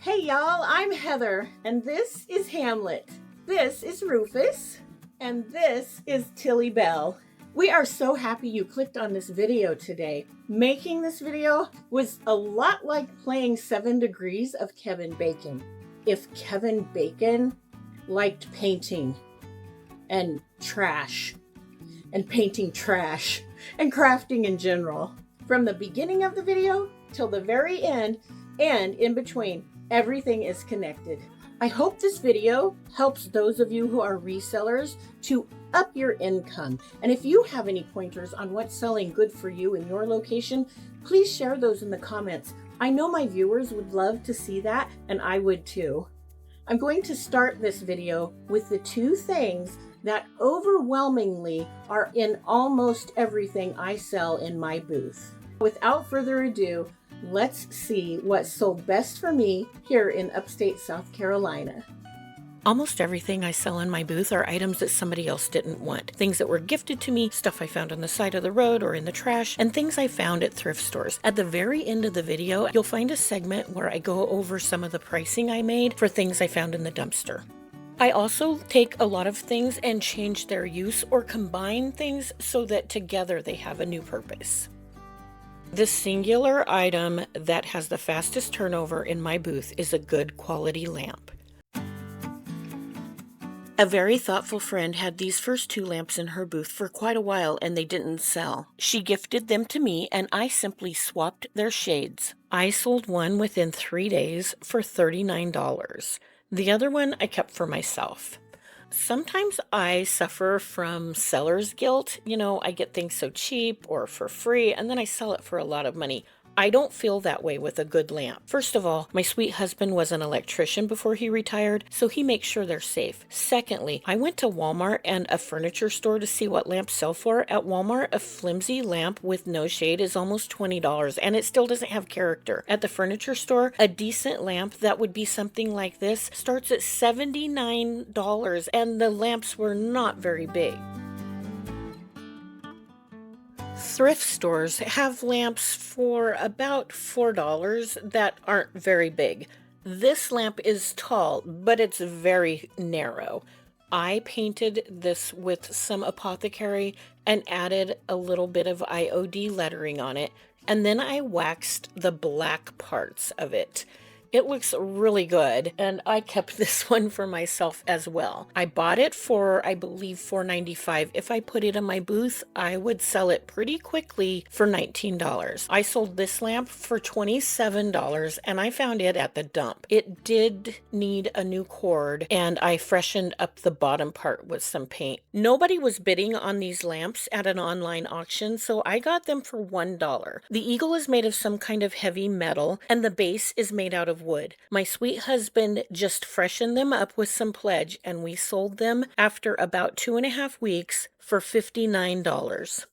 Hey y'all, I'm Heather, and this is Hamlet. This is Rufus, and this is Tilly Bell. We are so happy you clicked on this video today. Making this video was a lot like playing 7 Degrees of Kevin Bacon. If Kevin Bacon liked painting and trash, and painting trash, and crafting in general. From the beginning of the video till the very end, and in between, everything is connected. I hope this video helps those of you who are resellers to up your income. And if you have any pointers on what's selling good for you in your location, please share those in the comments. I know my viewers would love to see that, and I would too. I'm going to start this video with the 2 things that overwhelmingly are in almost everything I sell in my booth. Without further ado, let's see what sold best for me here in upstate South Carolina. Almost everything I sell in my booth are items that somebody else didn't want. Things that were gifted to me, stuff I found on the side of the road or in the trash, and things I found at thrift stores. At the very end of the video, you'll find a segment where I go over some of the pricing I made for things I found in the dumpster. I also take a lot of things and change their use or combine things so that together they have a new purpose. The singular item that has the fastest turnover in my booth is a good quality lamp. A very thoughtful friend had these first 2 lamps in her booth for quite a while and they didn't sell. She gifted them to me and I simply swapped their shades. I sold one within 3 days for $39. The other one I kept for myself. Sometimes I suffer from seller's guilt. You know, I get things so cheap or for free and then I sell it for a lot of money. I don't feel that way with a good lamp. First of all, my sweet husband was an electrician before he retired, so he makes sure they're safe. Secondly, I went to Walmart and a furniture store to see what lamps sell for. At Walmart, a flimsy lamp with no shade is almost $20, and it still doesn't have character. At the furniture store, a decent lamp that would be something like this starts at $79, and the lamps were not very big. Thrift stores have lamps for about $4 that aren't very big. This lamp is tall, but it's very narrow. I painted this with some Apothecary and added a little bit of IOD lettering on it, and then I waxed the black parts of it. It looks really good, and I kept this one for myself as well. I bought it for, I believe, $4.95. If I put it in my booth, I would sell it pretty quickly for $19. I sold this lamp for $27, and I found it at the dump. It did need a new cord, and I freshened up the bottom part with some paint. Nobody was bidding on these lamps at an online auction, so I got them for $1. The eagle is made of some kind of heavy metal, and the base is made out of wood. My sweet husband just freshened them up with some pledge and we sold them after about 2.5 weeks for $59.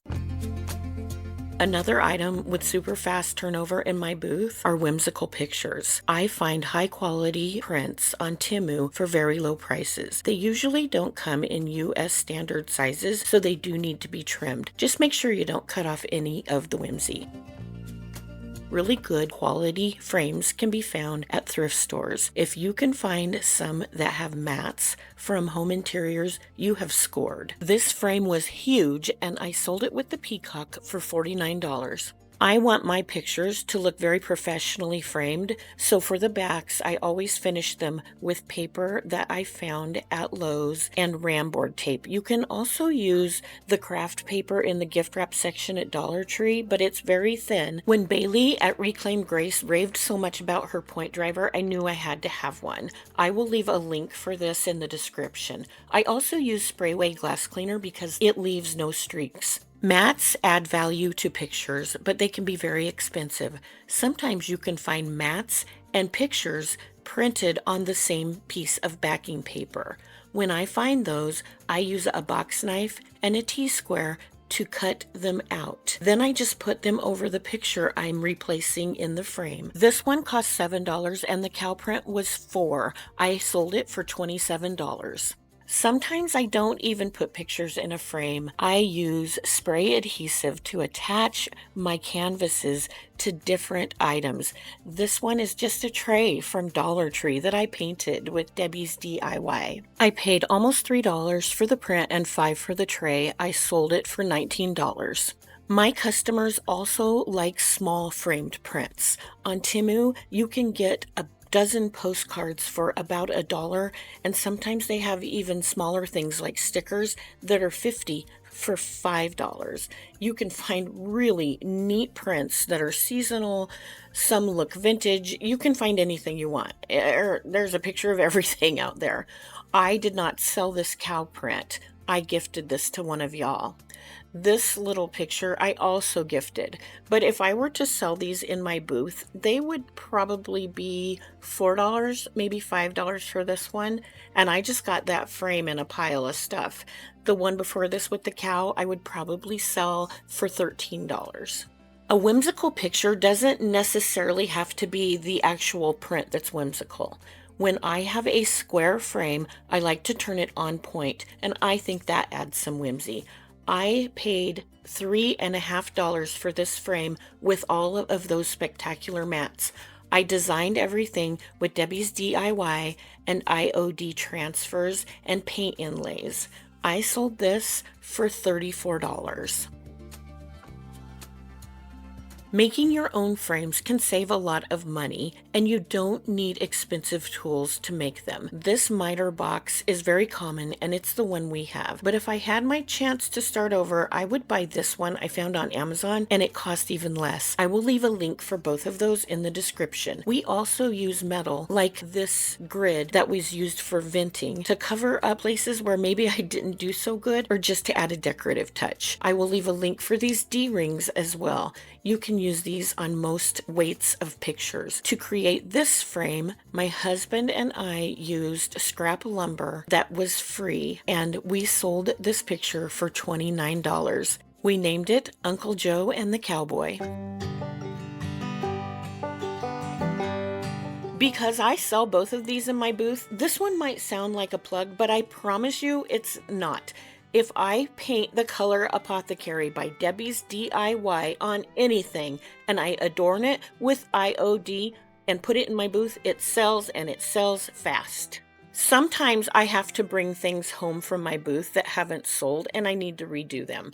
Another item with super fast turnover in my booth are whimsical pictures. I find high quality prints on Temu for very low prices. They usually don't come in US standard sizes, so they do need to be trimmed. Just make sure you don't cut off any of the whimsy. Really good quality frames can be found at thrift stores. If you can find some that have mats from Home Interiors, you have scored. This frame was huge and I sold it with the peacock for $49. I want my pictures to look very professionally framed, so for the backs, I always finish them with paper that I found at Lowe's and ramboard tape. You can also use the craft paper in the gift wrap section at Dollar Tree, but it's very thin. When Bailey at Reclaim Grace raved so much about her point driver, I knew I had to have one. I will leave a link for this in the description. I also use Sprayway glass cleaner because it leaves no streaks. Mats add value to pictures, but they can be very expensive. Sometimes you can find mats and pictures printed on the same piece of backing paper. When I find those, I use a box knife and a T-square to cut them out. Then I just put them over the picture I'm replacing in the frame. This one cost $7 and the cow print was $4. I sold it for $27. Sometimes I don't even put pictures in a frame. I use spray adhesive to attach my canvases to different items. This one is just a tray from Dollar Tree that I painted with Debbie's DIY. I paid almost $3 for the print and $5 for the tray. I sold it for $19. My customers also like small framed prints. On Temu, you can get a dozen postcards for about $1, and sometimes they have even smaller things like stickers that are 50 for $5. You can find really neat prints that are seasonal. Some look vintage. You can find anything you want. There's a picture of everything out there. I did not sell this cow print. I gifted this to one of y'all. This little picture I also gifted, but if I were to sell these in my booth, they would probably be $4, maybe $5 for this one, and I just got that frame in a pile of stuff. The one before this with the cow, I would probably sell for $13. A whimsical picture doesn't necessarily have to be the actual print that's whimsical. When I have a square frame, I like to turn it on point, and I think that adds some whimsy. I paid $3.50 for this frame with all of those spectacular mats. I designed everything with Debbie's DIY and IOD transfers and paint inlays. I sold this for $34. Making your own frames can save a lot of money, and you don't need expensive tools to make them. This miter box is very common, and it's the one we have. But if I had my chance to start over, I would buy this one I found on Amazon, and it cost even less. I will leave a link for both of those in the description. We also use metal, like this grid that was used for venting, to cover up places where maybe I didn't do so good, or just to add a decorative touch. I will leave a link for these D-rings as well. You can use these on most weights of pictures. To create this frame, my husband and I used scrap lumber that was free, and we sold this picture for $29. We named it Uncle Joe and the Cowboy. Because I sell both of these in my booth, this one might sound like a plug, but I promise you it's not. If I paint the color Apothecary by Debbie's DIY on anything and I adorn it with IOD and put it in my booth, it sells, and it sells fast. Sometimes I have to bring things home from my booth that haven't sold and I need to redo them.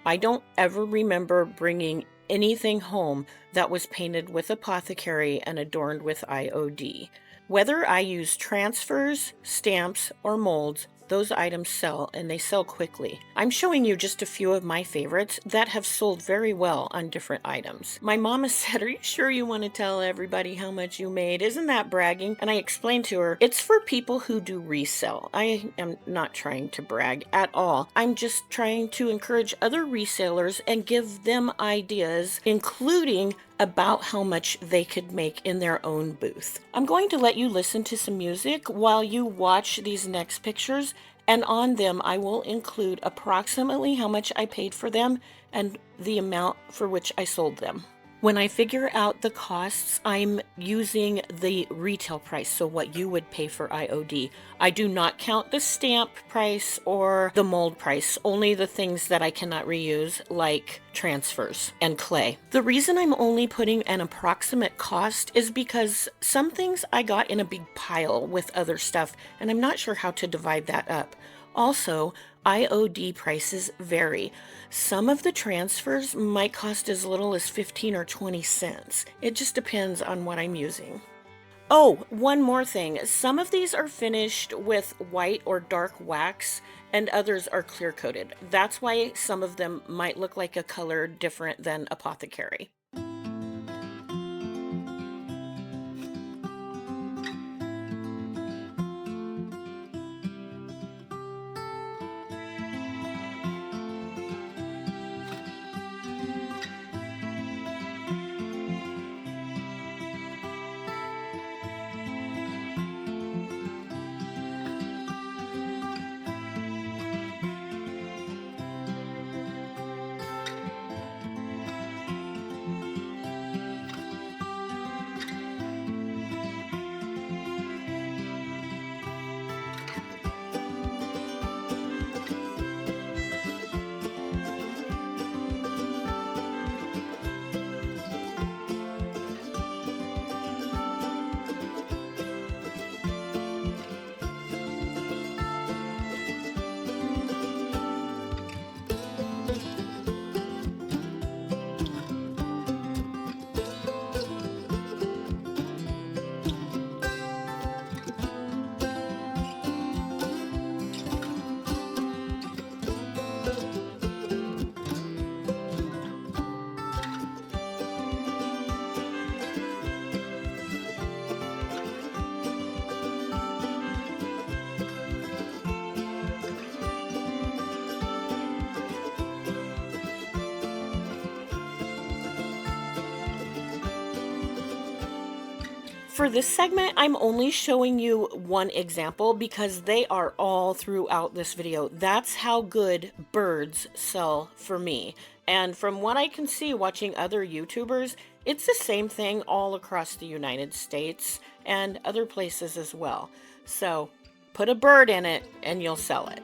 I don't ever remember bringing anything home that was painted with Apothecary and adorned with IOD. Whether I use transfers, stamps, or molds, those items sell, and they sell quickly. I'm showing you just a few of my favorites that have sold very well on different items. My mama said, "Are you sure you want to tell everybody how much you made? Isn't that bragging?" And I explained to her, it's for people who do resell. I am not trying to brag at all. I'm just trying to encourage other resellers and give them ideas, including about how much they could make in their own booth. I'm going to let you listen to some music while you watch these next pictures, and on them I will include approximately how much I paid for them and the amount for which I sold them. When I figure out the costs, I'm using the retail price, so what you would pay for IOD. I do not count the stamp price or the mold price, only the things that I cannot reuse, like transfers and clay. The reason I'm only putting an approximate cost is because some things I got in a big pile with other stuff, and I'm not sure how to divide that up. Also, IOD prices vary. Some of the transfers might cost as little as 15 or 20 cents. It just depends on what I'm using. Oh, one more thing. Some of these are finished with white or dark wax, and others are clear coated. That's why some of them might look like a color different than Apothecary. For this segment, I'm only showing you one example because they are all throughout this video. That's how good birds sell for me. And from what I can see watching other YouTubers, it's the same thing all across the United States and other places as well. So put a bird in it and you'll sell it.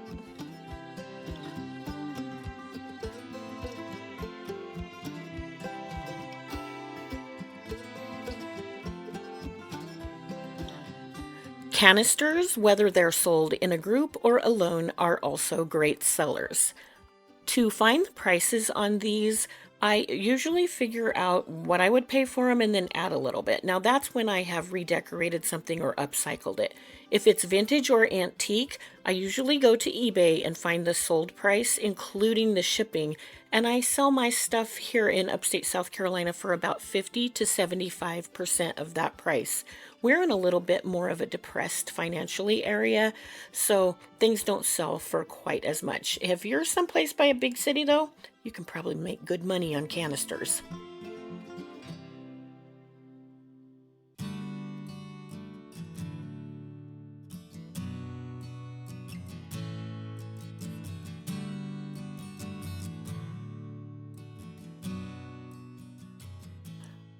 Canisters, whether they're sold in a group or alone, are also great sellers. To find the prices on these, I usually figure out what I would pay for them and then add a little bit. Now that's when I have redecorated something or upcycled it. If it's vintage or antique, I usually go to eBay and find the sold price, including the shipping, and I sell my stuff here in upstate South Carolina for about 50 to 75% of that price. We're in a little bit more of a depressed financially area, so things don't sell for quite as much. If you're someplace by a big city though, you can probably make good money on canisters.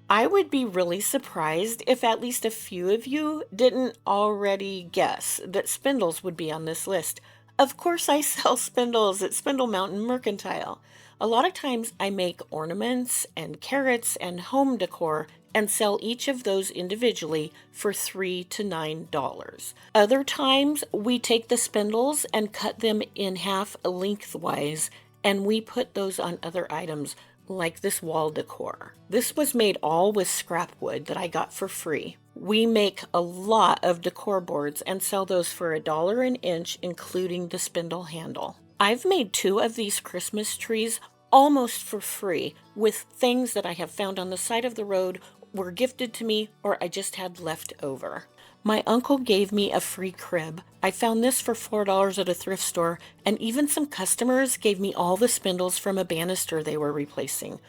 I would be really surprised if at least a few of you didn't already guess that spindles would be on this list. Of course I sell spindles at Spindle Mountain Mercantile. A lot of times I make ornaments and carrots and home decor and sell each of those individually for $3 to $9. Other times we take the spindles and cut them in half lengthwise and we put those on other items like this wall decor. This was made all with scrap wood that I got for free. We make a lot of decor boards and sell those for $1 an inch, including the spindle handle. I've made 2 of these Christmas trees almost for free with things that I have found on the side of the road, were gifted to me, or I just had left over. My uncle gave me a free crib. I found this for $4 at a thrift store, and even some customers gave me all the spindles from a banister they were replacing.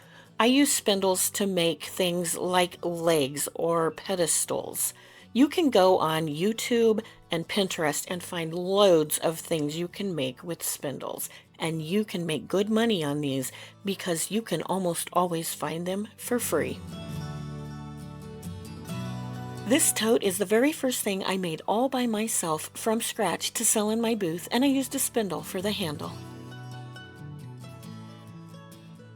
I use spindles to make things like legs or pedestals. You can go on YouTube and Pinterest and find loads of things you can make with spindles, and you can make good money on these because you can almost always find them for free. This tote is the very first thing I made all by myself from scratch to sell in my booth, and I used a spindle for the handle.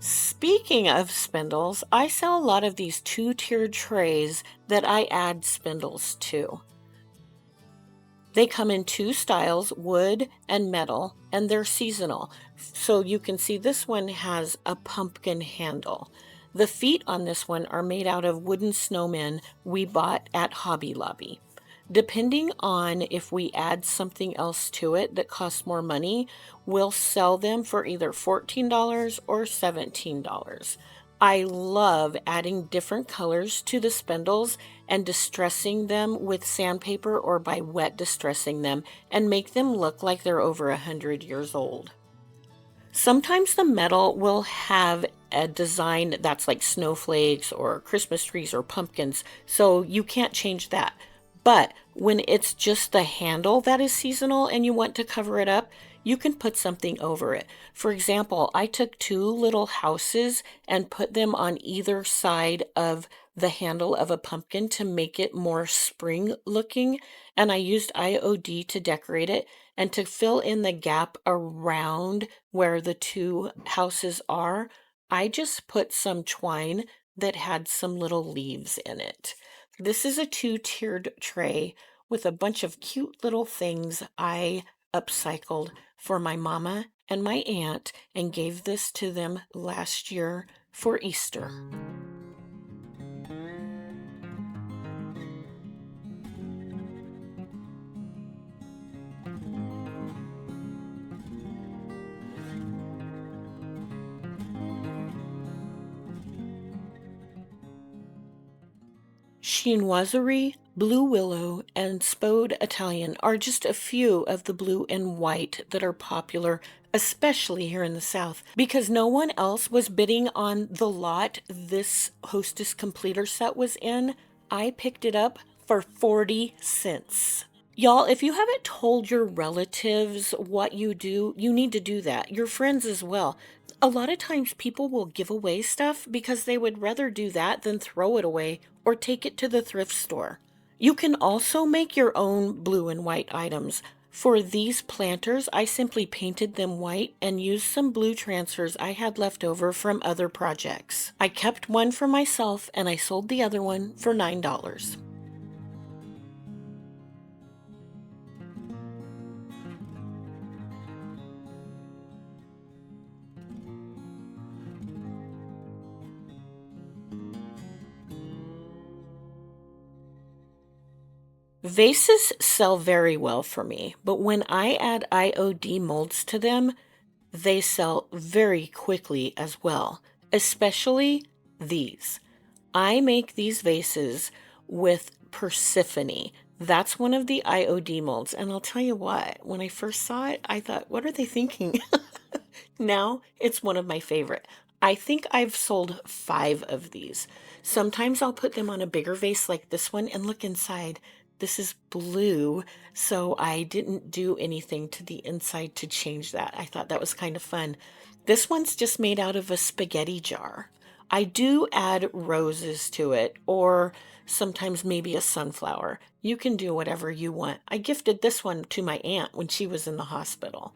Speaking of spindles, I sell a lot of these 2-tiered trays that I add spindles to. They come in 2 styles, wood and metal, and they're seasonal. So you can see this one has a pumpkin handle. The feet on this one are made out of wooden snowmen we bought at Hobby Lobby. Depending on if we add something else to it that costs more money, we'll sell them for either $14 or $17. I love adding different colors to the spindles and distressing them with sandpaper or by wet distressing them and make them look like they're over 100 years old. Sometimes the metal will have a design that's like snowflakes or Christmas trees or pumpkins, so you can't change that. But when it's just the handle that is seasonal and you want to cover it up, you can put something over it. For example, I took 2 little houses and put them on either side of the handle of a pumpkin to make it more spring looking, and I used IOD to decorate it, and to fill in the gap around where the 2 houses are, I just put some twine that had some little leaves in it. This is a 2-tiered tray with a bunch of cute little things I upcycled for my mama and my aunt and gave this to them last year for Easter. Chinoiserie, blue willow, and spode Italian are just a few of the blue and white that are popular, especially here in the South. Because no one else was bidding on the lot this Hostess Completer set was in, I picked it up for 40 cents. Y'all, if you haven't told your relatives what you do, you need to do that. Your friends as well. A lot of times people will give away stuff because they would rather do that than throw it away or take it to the thrift store. You can also make your own blue and white items. For these planters, I simply painted them white and used some blue transfers I had left over from other projects. I kept one for myself and I sold the other one for $9. Vases sell very well for me, but when I add IOD molds to them, they sell very quickly as well, especially these. I make these vases with Persephone. That's one of the IOD molds, and I'll tell you what, when I first saw it, I thought, what are they thinking? Now it's one of my favorite. I think I've sold 5 of these. Sometimes I'll put them on a bigger vase like this one and look inside. This is blue, so I didn't do anything to the inside to change that. I thought that was kind of fun. This one's just made out of a spaghetti jar. I do add roses to it, or sometimes maybe a sunflower. You can do whatever you want. I gifted this one to my aunt when she was in the hospital.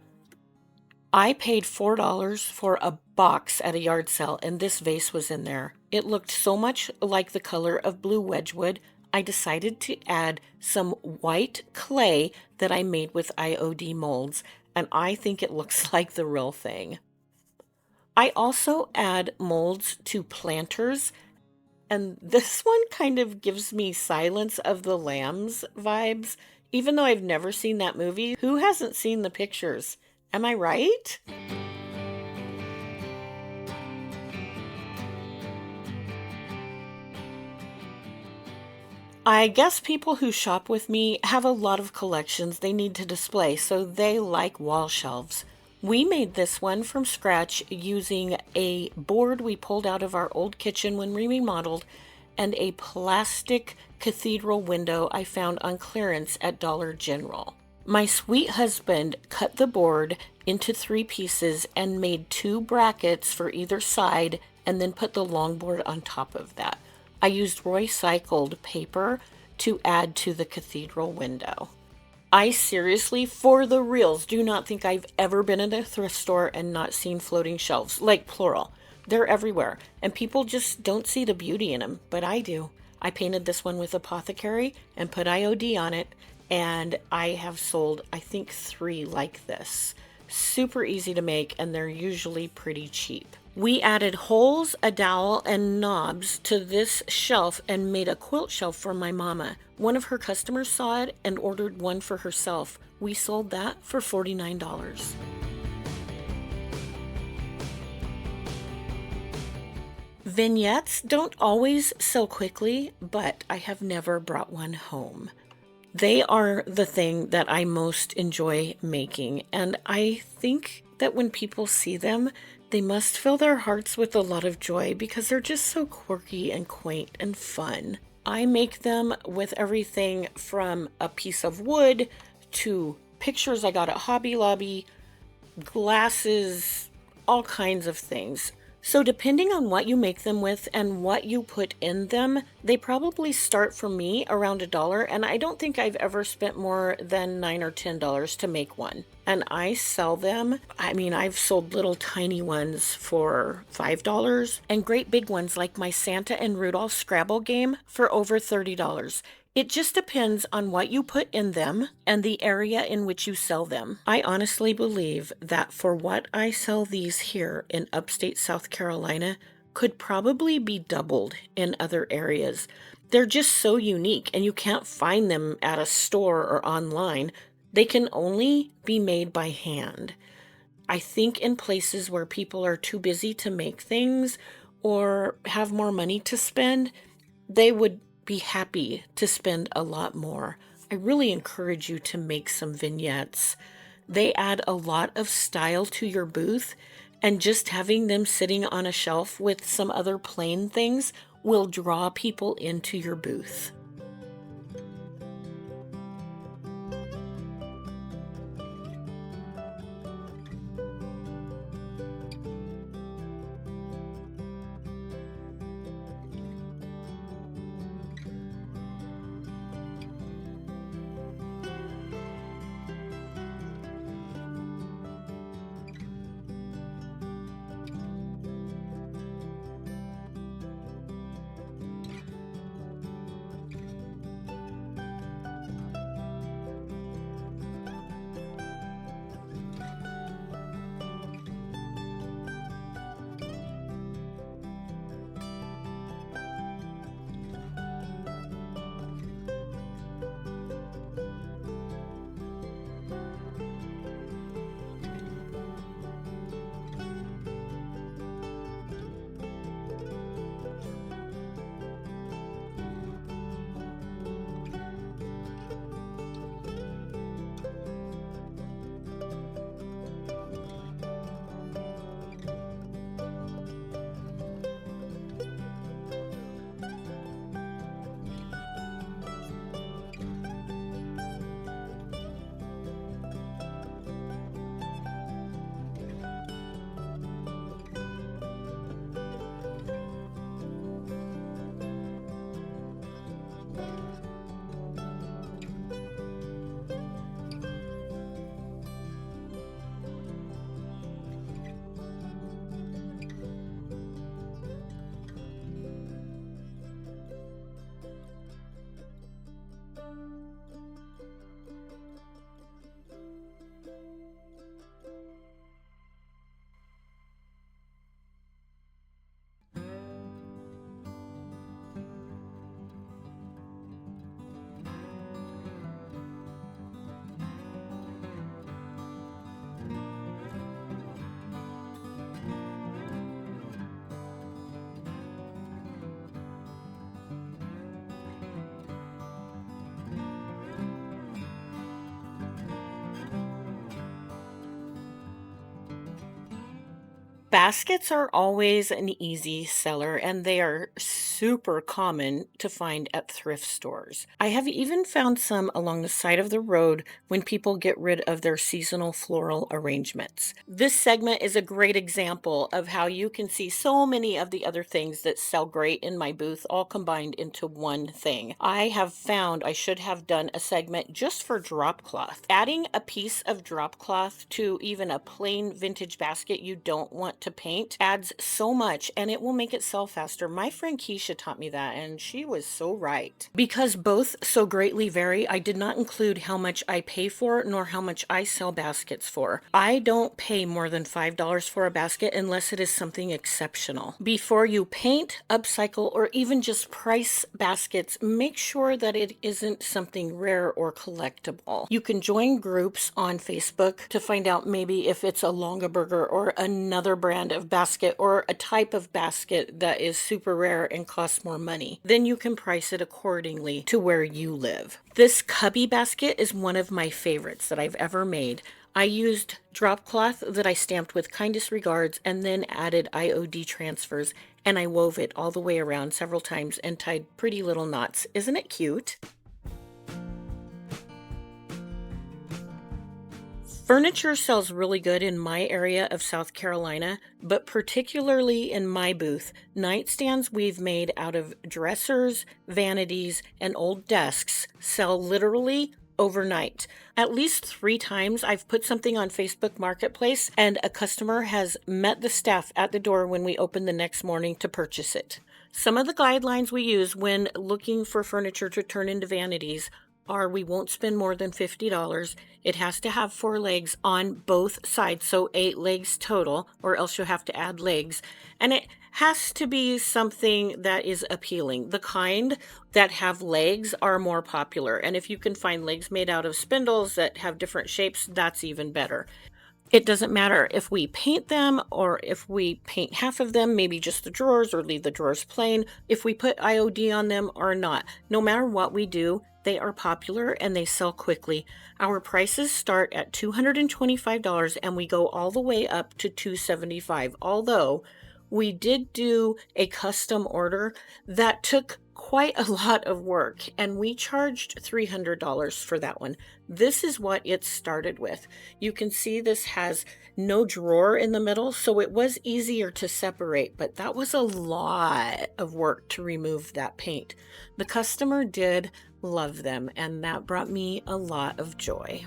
I paid $4 for a box at a yard sale, and this vase was in there. It looked so much like the color of blue Wedgwood, I decided to add some white clay that I made with IOD molds, and I think it looks like the real thing. I also add molds to planters, and this one kind of gives me Silence of the Lambs vibes, even though I've never seen that movie. Who hasn't seen the pictures? Am I right? I guess people who shop with me have a lot of collections they need to display, so they like wall shelves. We made this one from scratch using a board we pulled out of our old kitchen when we remodeled and a plastic cathedral window I found on clearance at Dollar General. My sweet husband cut the board into 3 pieces and made 2 brackets for either side and then put the long board on top of that. I used recycled paper to add to the cathedral window. I seriously, for the reals, do not think I've ever been in a thrift store and not seen floating shelves, like plural. They're everywhere, and people just don't see the beauty in them, but I do. I painted this one with Apothecary and put IOD on it, and I have sold, I think, 3 like this. Super easy to make, and they're usually pretty cheap. We added holes, a dowel, and knobs to this shelf and made a quilt shelf for my mama. One of her customers saw it and ordered one for herself. We sold that for $49. Vignettes don't always sell quickly, but I have never brought one home. They are the thing that I most enjoy making, and I think that when people see them, they must fill their hearts with a lot of joy because they're just so quirky and quaint and fun. I make them with everything from a piece of wood to pictures I got at Hobby Lobby, glasses, all kinds of things. So depending on what you make them with and what you put in them, they probably start for me around $1, and I don't think I've ever spent more than $9 or $10 to make one. And I sell them, I've sold little tiny ones for $5 and great big ones like my Santa and Rudolph Scrabble game for over $30. It just depends on what you put in them and the area in which you sell them. I honestly believe that for what I sell these here in upstate South Carolina could probably be doubled in other areas. They're just so unique and you can't find them at a store or online. They can only be made by hand. I think in places where people are too busy to make things or have more money to spend, they would be happy to spend a lot more. I really encourage you to make some vignettes. They add a lot of style to your booth, and just having them sitting on a shelf with some other plain things will draw people into your booth. Baskets are always an easy seller, and they are super common to find at thrift stores. I have even found some along the side of the road when people get rid of their seasonal floral arrangements. This segment is a great example of how you can see so many of the other things that sell great in my booth all combined into one thing. I have found I should have done a segment just for drop cloth. Adding a piece of drop cloth to even a plain vintage basket you don't want to paint adds so much, and it will make it sell faster. My friend Keisha taught me that, and she was so right. Because both so greatly vary, I did not include how much I pay for nor how much I sell baskets for. I don't pay more than $5 for a basket unless it is something exceptional. Before you paint, upcycle, or even just price baskets, make sure that it isn't something rare or collectible. You can join groups on Facebook to find out maybe if it's a Longaberger or another brand of basket or a type of basket that is super rare and costs more money. Then you can price it accordingly to where you live. This cubby basket is one of my favorites that I've ever made. I used drop cloth that I stamped with kindest regards and then added IOD transfers, and I wove it all the way around several times and tied pretty little knots. Isn't it cute? Furniture sells really good in my area of South Carolina, but particularly in my booth, nightstands we've made out of dressers, vanities, and old desks sell literally overnight. At least 3 times I've put something on Facebook Marketplace and a customer has met the staff at the door when we open the next morning to purchase it. Some of the guidelines we use when looking for furniture to turn into vanities are we won't spend more than $50. It has to have 4 legs on both sides, so 8 legs total, or else you'll have to add legs. And it has to be something that is appealing. The kind that have legs are more popular, and if you can find legs made out of spindles that have different shapes, that's even better. It doesn't matter if we paint them or if we paint half of them, maybe just the drawers or leave the drawers plain, if we put IOD on them or not. No matter what we do, they are popular and they sell quickly. Our prices start at $225 and we go all the way up to $275. Although we did do a custom order that took quite a lot of work and we charged $300 for that one. This is what it started with. You can see this has no drawer in the middle, so it was easier to separate, but that was a lot of work to remove that paint. The customer did love them, and that brought me a lot of joy.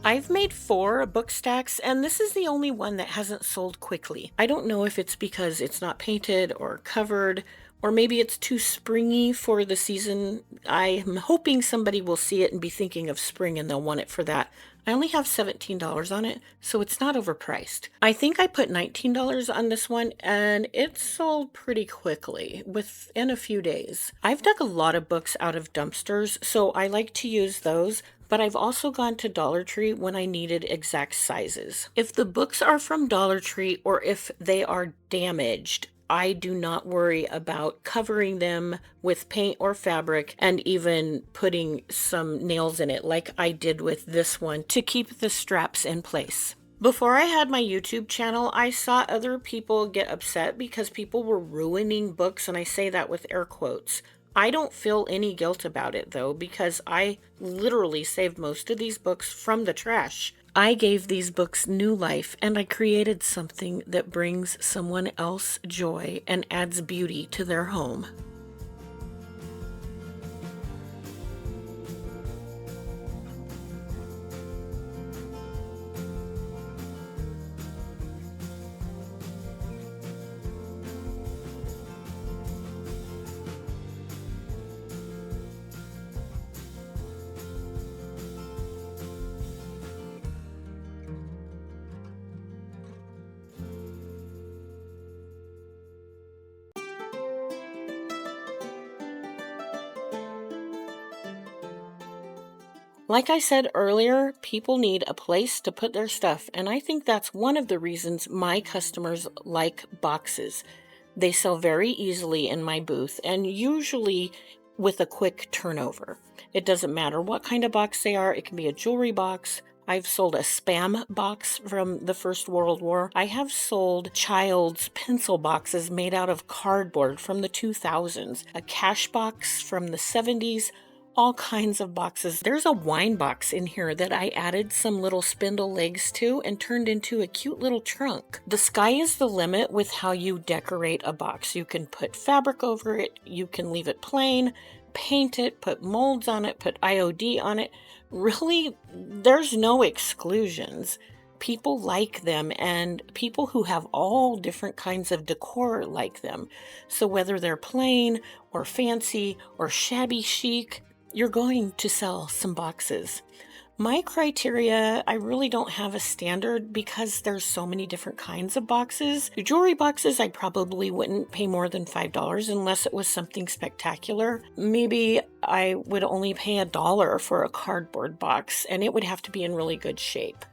I've made 4 book stacks, and this is the only one that hasn't sold quickly. I don't know if it's because it's not painted or covered, or maybe it's too springy for the season. I'm hoping somebody will see it and be thinking of spring and they'll want it for that. I only have $17 on it, so it's not overpriced. I think I put $19 on this one, and it sold pretty quickly, within a few days. I've dug a lot of books out of dumpsters, so I like to use those, but I've also gone to Dollar Tree when I needed exact sizes. If the books are from Dollar Tree or if they are damaged, I do not worry about covering them with paint or fabric and even putting some nails in it like I did with this one to keep the straps in place. Before I had my YouTube channel, I saw other people get upset because people were ruining books, and I say that with air quotes. I don't feel any guilt about it though, because I literally saved most of these books from the trash. I gave these books new life, and I created something that brings someone else joy and adds beauty to their home. Like I said earlier, people need a place to put their stuff, and I think that's one of the reasons my customers like boxes. They sell very easily in my booth and usually with a quick turnover. It doesn't matter what kind of box they are. It can be a jewelry box. I've sold a Spam box from the First World War. I have sold child's pencil boxes made out of cardboard from the 2000s, a cash box from the 70s, all kinds of boxes. There's a wine box in here that I added some little spindle legs to and turned into a cute little trunk. The sky is the limit with how you decorate a box. You can put fabric over it, you can leave it plain, paint it, put molds on it, put IOD on it. Really, there's no exclusions. People like them, and people who have all different kinds of decor like them. So whether they're plain or fancy or shabby chic, you're going to sell some boxes. My criteria, I really don't have a standard because there's so many different kinds of boxes. The jewelry boxes, I probably wouldn't pay more than $5 unless it was something spectacular. Maybe I would only pay $1 for a cardboard box, and it would have to be in really good shape.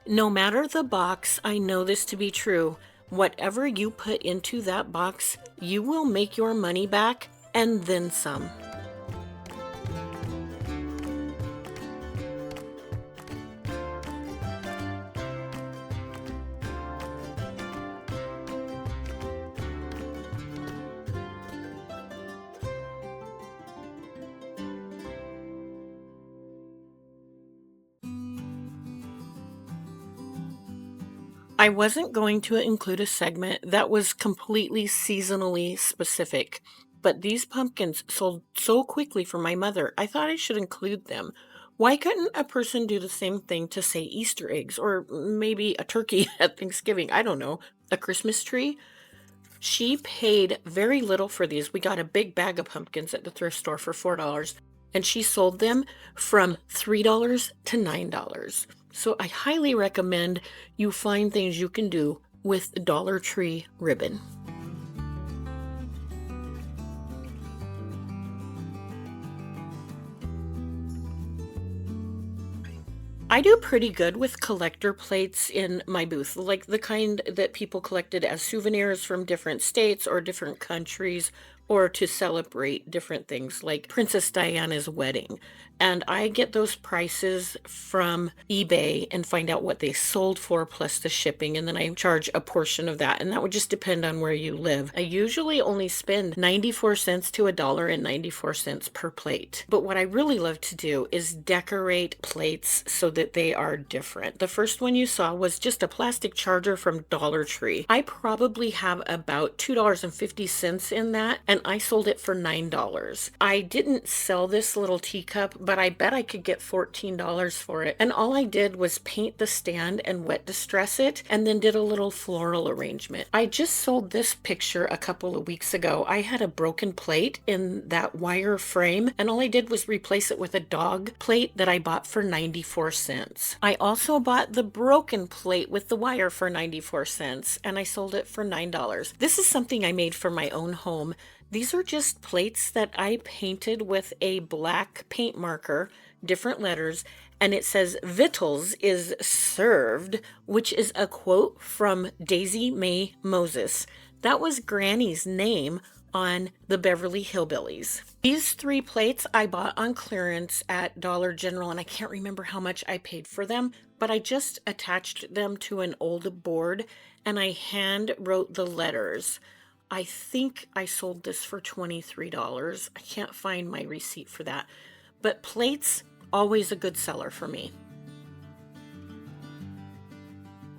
No matter the box, I know this to be true. Whatever you put into that box, you will make your money back and then some. I wasn't going to include a segment that was completely seasonally specific, but these pumpkins sold so quickly for my mother, I thought I should include them. Why couldn't a person do the same thing to, say, Easter eggs, or maybe a turkey at Thanksgiving? I don't know, a Christmas tree? She paid very little for these. We got a big bag of pumpkins at the thrift store for $4, and she sold them from $3 to $9. So I highly recommend you find things you can do with Dollar Tree ribbon. I do pretty good with collector plates in my booth, like the kind that people collected as souvenirs from different states or different countries, or to celebrate different things like Princess Diana's wedding. And I get those prices from eBay and find out what they sold for plus the shipping, and then I charge a portion of that, and that would just depend on where you live. I usually only spend 94 cents to $1.94 per plate. But what I really love to do is decorate plates so that they are different. The first one you saw was just a plastic charger from Dollar Tree. I probably have about $2.50 in that, and I sold it for $9. I didn't sell this little teacup, but I bet I could get $14 for it. And all I did was paint the stand and wet distress it, and then did a little floral arrangement. I just sold this picture a couple of weeks ago. I had a broken plate in that wire frame, and all I did was replace it with a dog plate that I bought for 94 cents. I also bought the broken plate with the wire for 94 cents, and I sold it for $9. This is something I made for my own home. These are just plates that I painted with a black paint marker, different letters, and it says "Vittles is served," which is a quote from Daisy Mae Moses. That was Granny's name on the Beverly Hillbillies. These 3 plates I bought on clearance at Dollar General, and I can't remember how much I paid for them, but I just attached them to an old board and I hand wrote the letters. I think I sold this for $23. I can't find my receipt for that. But plates, always a good seller for me.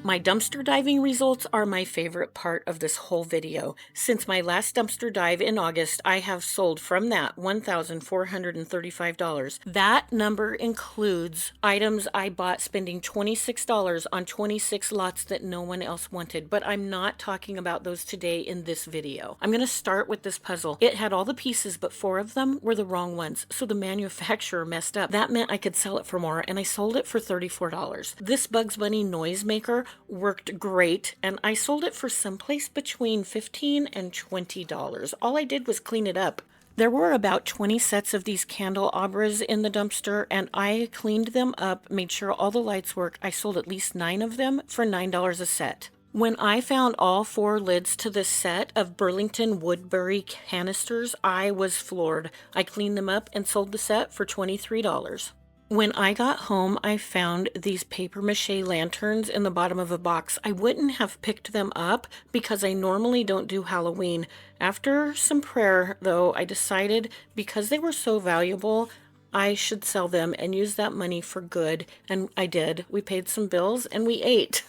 My dumpster diving results are my favorite part of this whole video. Since my last dumpster dive in August, I have sold from that $1,435. That number includes items I bought spending $26 on 26 lots that no one else wanted, but I'm not talking about those today in this video. I'm going to start with this puzzle. It had all the pieces, but 4 of them were the wrong ones, so the manufacturer messed up. That meant I could sell it for more, and I sold it for $34. This Bugs Bunny noisemaker worked great, and I sold it for someplace between $15 and $20. All I did was clean it up. There were about 20 sets of these candelabras in the dumpster, and I cleaned them up, made sure all the lights worked. I sold at least 9 of them for $9 a set. When I found all 4 lids to this set of Burlington Woodbury canisters, I was floored. I cleaned them up and sold the set for $23. When I got home, I found these paper mache lanterns in the bottom of a box. I wouldn't have picked them up because I normally don't do Halloween. After some prayer, though, I decided because they were so valuable, I should sell them and use that money for good, and I did. We paid some bills and we ate.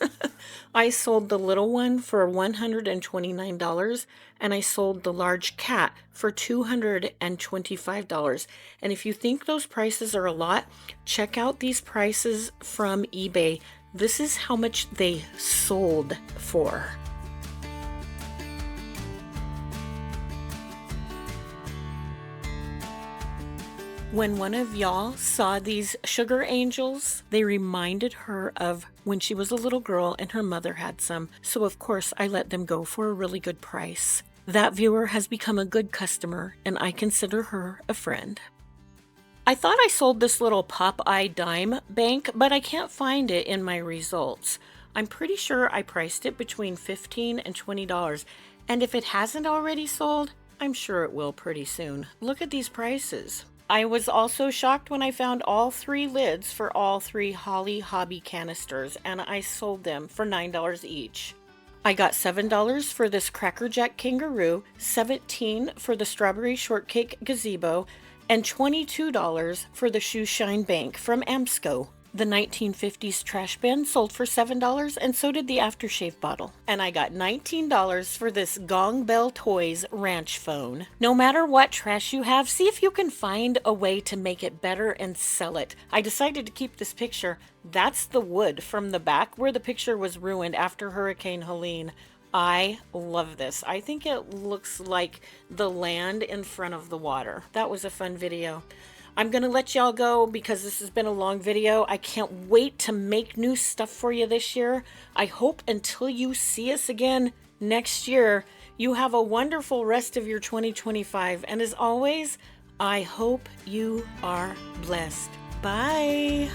I sold the little one for $129, and I sold the large cat for $225. And if you think those prices are a lot, check out these prices from eBay. This is how much they sold for. When one of y'all saw these sugar angels, they reminded her of when she was a little girl and her mother had some. So of course I let them go for a really good price. That viewer has become a good customer and I consider her a friend. I thought I sold this little pop-eye dime bank, but I can't find it in my results. I'm pretty sure I priced it between $15 and $20. And if it hasn't already sold, I'm sure it will pretty soon. Look at these prices. I was also shocked when I found all 3 lids for all 3 Holly Hobby canisters, and I sold them for $9 each. I got $7 for this Cracker Jack kangaroo, $17 for the strawberry shortcake gazebo, and $22 for the shoe shine bank from Amsco. The 1950s trash bin sold for $7, and so did the aftershave bottle. And I got $19 for this Gong Bell Toys ranch phone. No matter what trash you have, see if you can find a way to make it better and sell it. I decided to keep this picture. That's the wood from the back where the picture was ruined after Hurricane Helene. I love this. I think it looks like the land in front of the water. That was a fun video. I'm going to let y'all go because this has been a long video. I can't wait to make new stuff for you this year. I hope until you see us again next year, you have a wonderful rest of your 2025. And as always, I hope you are blessed. Bye.